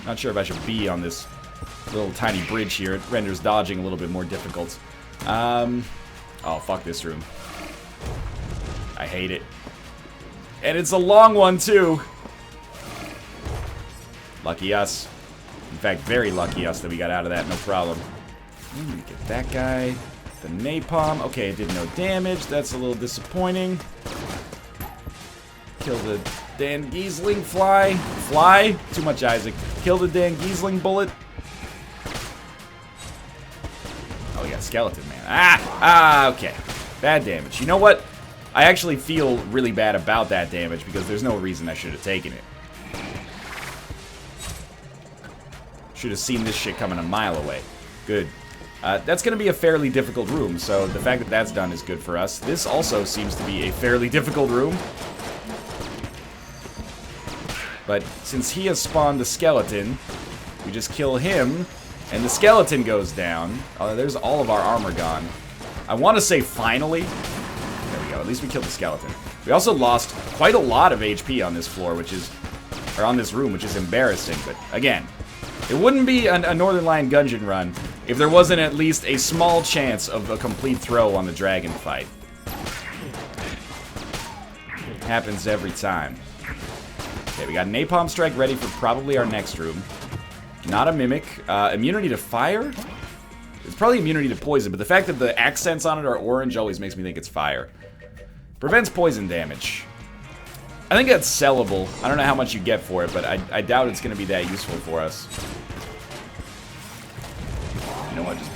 Not sure if I should be on this little tiny bridge here. It renders dodging a little bit more difficult. Oh, fuck this room. I hate it. And it's a long one, too. Lucky us. In fact, very lucky us that we got out of that, no problem. Get that guy. The napalm. Okay, it did no damage. That's a little disappointing. Kill the Dan Giesling fly. Fly? Too much Isaac. Kill the Dan Giesling bullet. Oh, yeah, skeleton, man. Okay. Bad damage. You know what? I actually feel really bad about that damage because there's no reason I should have taken it. Should have seen this shit coming a mile away. Good. That's going to be a fairly difficult room, so the fact that that's done is good for us. This also seems to be a fairly difficult room. But since he has spawned the skeleton, we just kill him, and the skeleton goes down. There's all of our armor gone. I want to say finally. There we go. At least we killed the skeleton. We also lost quite a lot of HP on this floor, or on this room, which is embarrassing. But again, it wouldn't be a Northernlion Gungeon run if there wasn't at least a small chance of a complete throw on the dragon fight. Happens every time. Okay, we got Napalm Strike ready for probably our next room. Not a Mimic. Immunity to fire? It's probably immunity to poison, but the fact that the accents on it are orange always makes me think it's fire. Prevents poison damage. I think that's sellable. I don't know how much you get for it, but I doubt it's going to be that useful for us. You know what? Just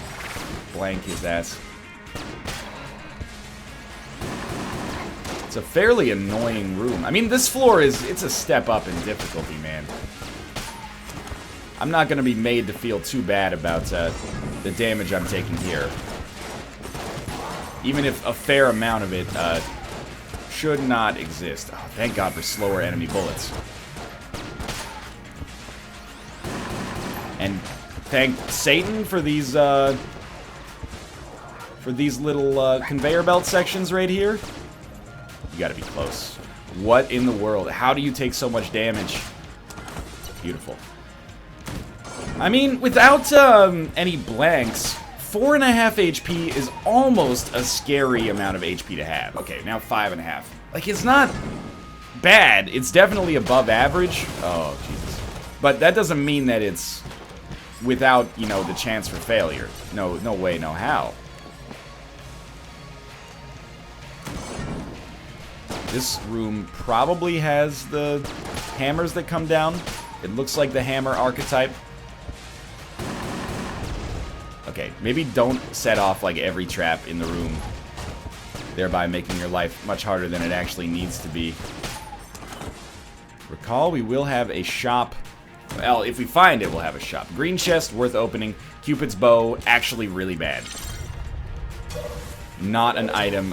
blank his ass. It's a fairly annoying room. I mean, this floor it's a step up in difficulty, man. I'm not going to be made to feel too bad about the damage I'm taking here. Even if a fair amount of it should not exist. Oh, thank God for slower enemy bullets. And thank Satan for these little conveyor belt sections right here. You gotta be close. What in the world? How do you take so much damage? Beautiful. I mean, without any blanks, 4.5 HP is almost a scary amount of HP to have. Okay, now 5.5. Like, it's not bad. It's definitely above average. Oh, Jesus. But that doesn't mean that it's without, you know, the chance for failure. No way, no how. This room probably has the hammers that come down. It looks like the hammer archetype. Okay, maybe don't set off like every trap in the room, thereby making your life much harder than it actually needs to be. Recall, we will have a shop. Well, if we find it, we'll have a shop. Green chest, worth opening. Cupid's bow, actually really bad. Not an item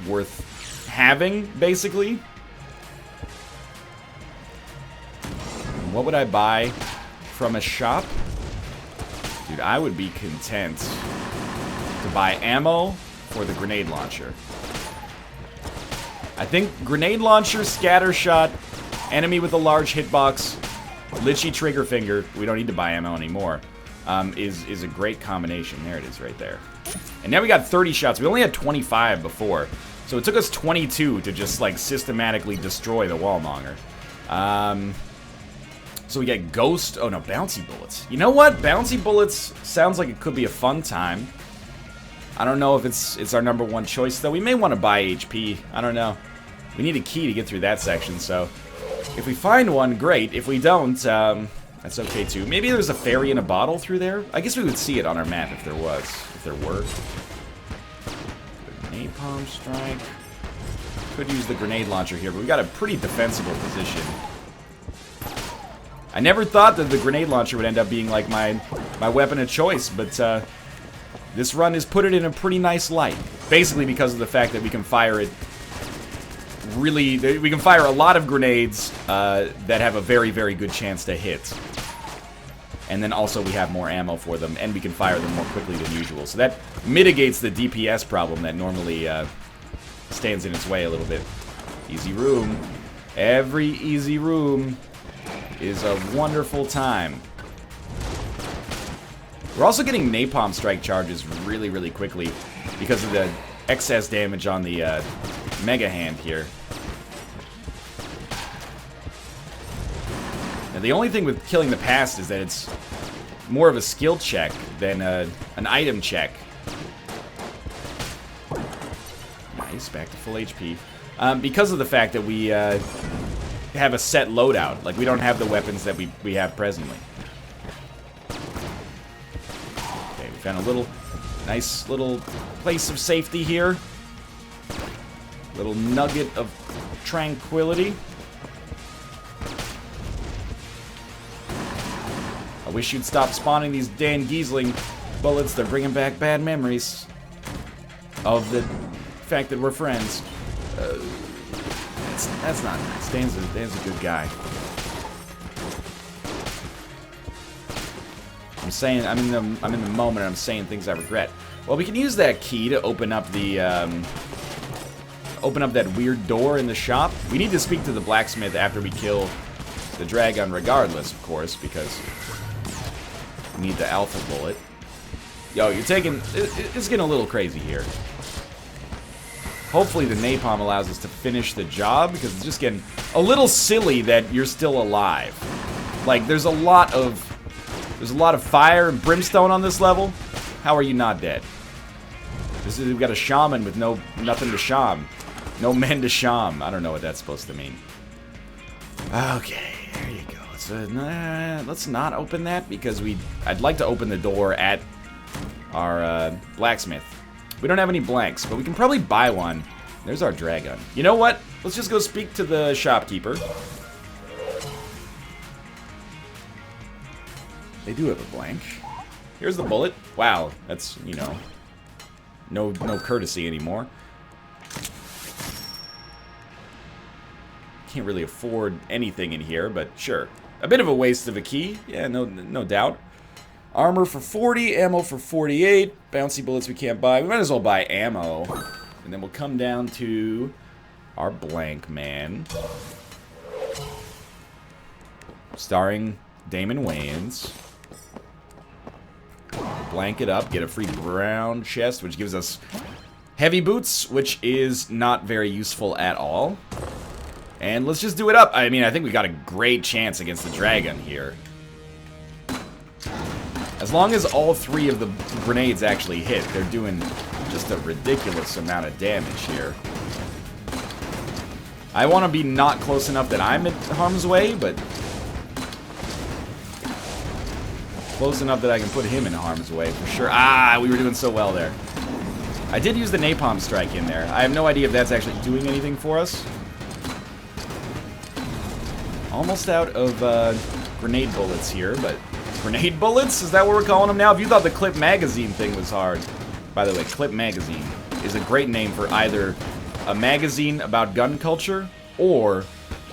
worth having, basically. What would I buy from a shop? Dude, I would be content to buy ammo for the grenade launcher. I think grenade launcher, scatter shot, enemy with a large hitbox, Lichy trigger finger, we don't need to buy ammo anymore, is a great combination. There it is right there. And now we got 30 shots. We only had 25 before. So it took us 22 to just, like, systematically destroy the wallmonger. So we get ghost... Oh, no, bouncy bullets. You know what? Bouncy bullets sounds like it could be a fun time. I don't know if it's our #1 choice, though. We may want to buy HP. I don't know. We need a key to get through that section, so... If we find one, great. If we don't, that's okay, too. Maybe there's a fairy in a bottle through there? I guess we would see it on our map if there was. If there were. Napalm strike. Could use the grenade launcher here, but we got a pretty defensible position. I never thought that the grenade launcher would end up being like my weapon of choice, but this run has put it in a pretty nice light. Basically because of the fact that we can fire it really... We can fire a lot of grenades that have a very, very good chance to hit. And then also we have more ammo for them, and we can fire them more quickly than usual. So that mitigates the DPS problem that normally stands in its way a little bit. Easy room. Every easy room is a wonderful time. We're also getting napalm strike charges really, really quickly because of the excess damage on the Mega Hand here. Now, the only thing with killing the past is that it's more of a skill check than an item check. Nice, back to full HP. Because of the fact that we have a set loadout. Like, we don't have the weapons that we have presently. Okay, we found a nice little place of safety here. Little nugget of tranquility. I wish you'd stop spawning these Dan Giesling bullets. They're bringing back bad memories of the fact that we're friends. That's not nice. Dan's a good guy. I'm in the moment and I'm saying things I regret. Well, we can use that key to open up the open up that weird door in the shop. We need to speak to the blacksmith after we kill the dragon, regardless, of course, because we need the alpha bullet. Yo, you're taking... It's getting a little crazy here. Hopefully the napalm allows us to finish the job, because it's just getting a little silly that you're still alive. Like, there's a lot of fire and brimstone on this level. How are you not dead? We've got a shaman with nothing to sham. No men to sham. I don't know what that's supposed to mean. Okay, there you go. Let's not open that, because I'd like to open the door at our blacksmith. We don't have any blanks, but we can probably buy one. There's our dragon. You know what? Let's just go speak to the shopkeeper. They do have a blank. Here's the bullet. Wow, that's, you know, no courtesy anymore. Can't really afford anything in here, but sure. A bit of a waste of a key. Yeah, no doubt. Armor for 40, ammo for 48. Bouncy bullets we can't buy. We might as well buy ammo. And then we'll come down to our blank man. Starring Damon Wayans. Blank it up, get a free brown chest, which gives us heavy boots, which is not very useful at all. And let's just do it up. I mean, I think we got a great chance against the dragon here. As long as all 3 of the grenades actually hit, they're doing just a ridiculous amount of damage here. I want to be not close enough that I'm in harm's way, but close enough that I can put him in harm's way for sure. Ah, we were doing so well there. I did use the napalm strike in there. I have no idea if that's actually doing anything for us. Almost out of grenade bullets here, but grenade bullets? Is that what we're calling them now? If you thought the clip magazine thing was hard. By the way, clip magazine is a great name for either a magazine about gun culture or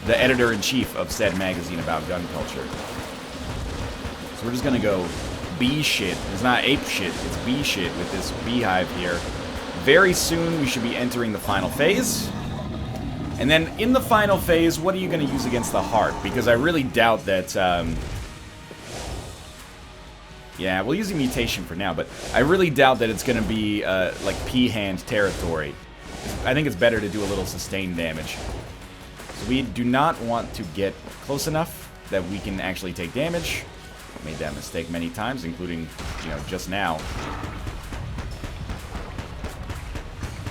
the editor-in-chief of said magazine about gun culture. So we're just gonna go bee shit. It's not ape shit, it's bee shit with this beehive here. Very soon we should be entering the final phase. And then in the final phase, what are you gonna use against the heart? Because I really doubt that, yeah, we'll use a mutation for now, but I really doubt that it's gonna be, like, P-hand territory. I think it's better to do a little sustained damage. So we do not want to get close enough that we can actually take damage. Made that mistake many times, including, you know, just now.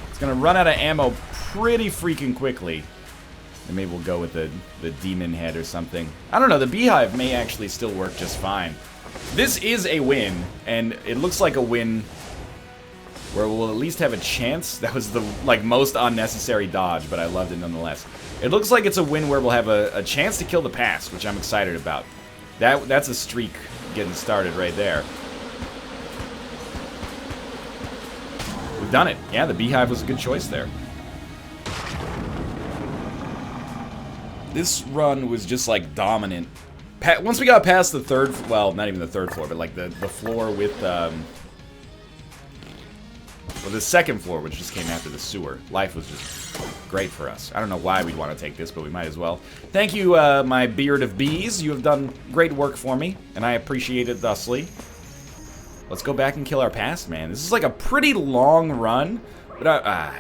It's gonna run out of ammo pretty freaking quickly. And maybe we'll go with the demon head or something. I don't know, the beehive may actually still work just fine. This is a win, and it looks like a win where we'll at least have a chance. That was the, like, most unnecessary dodge, but I loved it nonetheless. It looks like it's a win where we'll have a chance to kill the past, which I'm excited about. That's a streak getting started right there. We've done it. Yeah, the beehive was a good choice there. This run was just, like, dominant. Once we got past the third, well, not even the third floor, but, like, the floor with, well, the second floor, which just came after the sewer. Life was just great for us. I don't know why we'd want to take this, but we might as well. Thank you, my beard of bees. You have done great work for me, and I appreciate it thusly. Let's go back and kill our past, man. This is like a pretty long run, but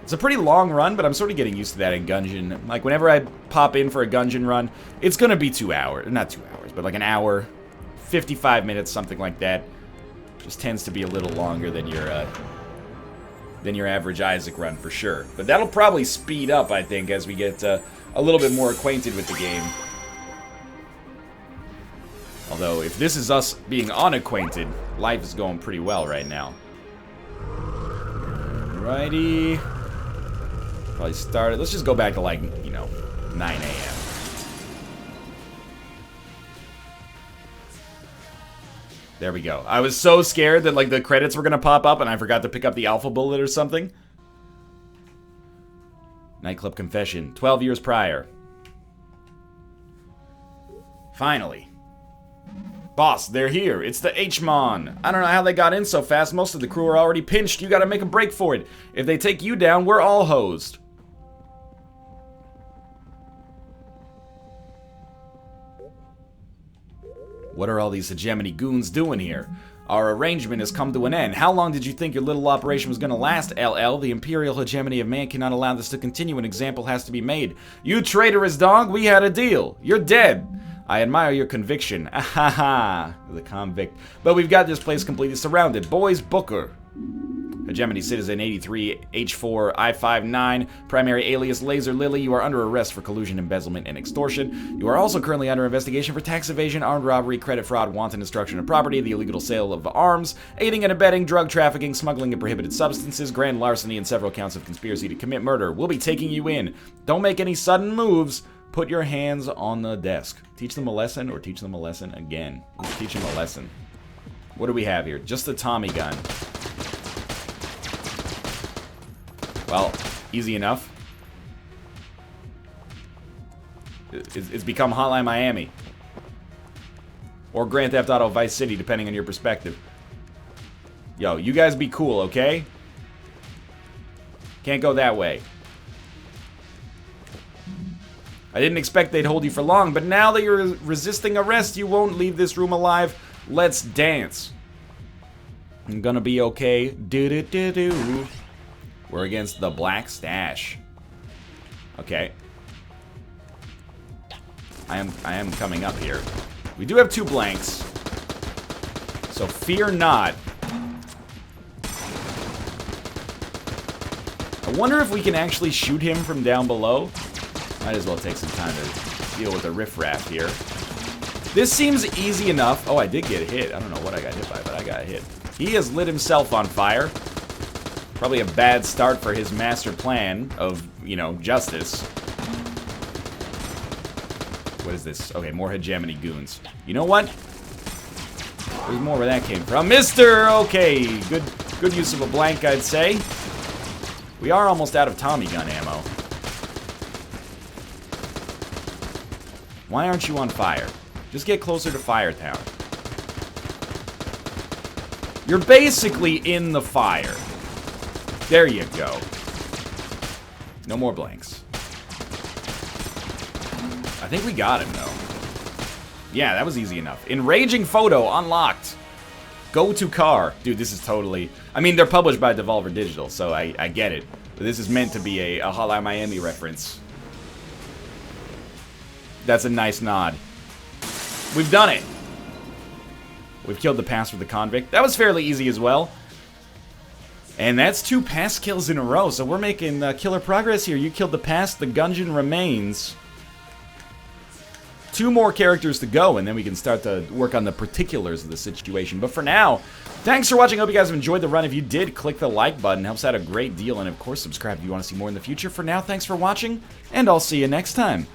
it's a pretty long run, but I'm sort of getting used to that in Gungeon. Like, whenever I pop in for a Gungeon run, it's gonna be 2 hours. Not 2 hours, but like an hour, 55 minutes, something like that. Just tends to be a little longer than your average Isaac run, for sure. But that'll probably speed up, I think, as we get a little bit more acquainted with the game. Although, if this is us being unacquainted, life is going pretty well right now. Alrighty. Probably started. Let's just go back to, like, you know, 9 a.m. There we go. I was so scared that, like, the credits were gonna pop up and I forgot to pick up the alpha bullet or something. Nightclub confession. 12 years prior. Finally. Boss, they're here. It's the H-Mon. I don't know how they got in so fast. Most of the crew are already pinched. You gotta make a break for it. If they take you down, we're all hosed. What are all these hegemony goons doing here? Our arrangement has come to an end. How long did you think your little operation was gonna last, LL? The imperial hegemony of man cannot allow this to continue. An example has to be made. You traitorous dog, we had a deal. You're dead. I admire your conviction. Ahaha, the convict. But we've got this place completely surrounded. Boys, Booker. Hegemony Citizen 83, H4, I59, primary alias Laser Lily. You are under arrest for collusion, embezzlement, and extortion. You are also currently under investigation for tax evasion, armed robbery, credit fraud, wanton destruction of property, the illegal sale of arms, aiding and abetting, drug trafficking, smuggling of prohibited substances, grand larceny, and several counts of conspiracy to commit murder. We'll be taking you in. Don't make any sudden moves. Put your hands on the desk. Teach them a lesson or teach them a lesson again. Let's teach them a lesson. What do we have here? Just a Tommy gun. Well, easy enough. It's become Hotline Miami. Or Grand Theft Auto Vice City, depending on your perspective. Yo, you guys be cool, okay? Can't go that way. I didn't expect they'd hold you for long, but now that you're resisting arrest, you won't leave this room alive. Let's dance. I'm gonna be okay. Do-do-do-do. We're against the Black Stash. Okay. I am coming up here. We do have 2 blanks. So fear not. I wonder if we can actually shoot him from down below. Might as well take some time to deal with the riffraff here. This seems easy enough. Oh, I did get hit. I don't know what I got hit by, but I got hit. He has lit himself on fire. Probably a bad start for his master plan of, you know, justice. What is this? Okay, more hegemony goons. You know what? There's more where that came from. Mister! Okay, good use of a blank, I'd say. We are almost out of Tommy gun ammo. Why aren't you on fire? Just get closer to Firetown. You're basically in the fire. There you go. No more blanks. I think we got him, though. Yeah, that was easy enough. Enraging photo unlocked. Go to car. Dude, this is totally... I mean, they're published by Devolver Digital, so I get it. But this is meant to be a Hotline Miami reference. That's a nice nod. We've done it. We've killed the pass with the convict. That was fairly easy as well. And that's 2 pass kills in a row, so we're making killer progress here. You killed the pass, the Gungeon remains. 2 more characters to go, and then we can start to work on the particulars of the situation. But for now, thanks for watching. Hope you guys have enjoyed the run. If you did, click the like button. Helps out a great deal. And of course, subscribe if you want to see more in the future. For now, thanks for watching, and I'll see you next time.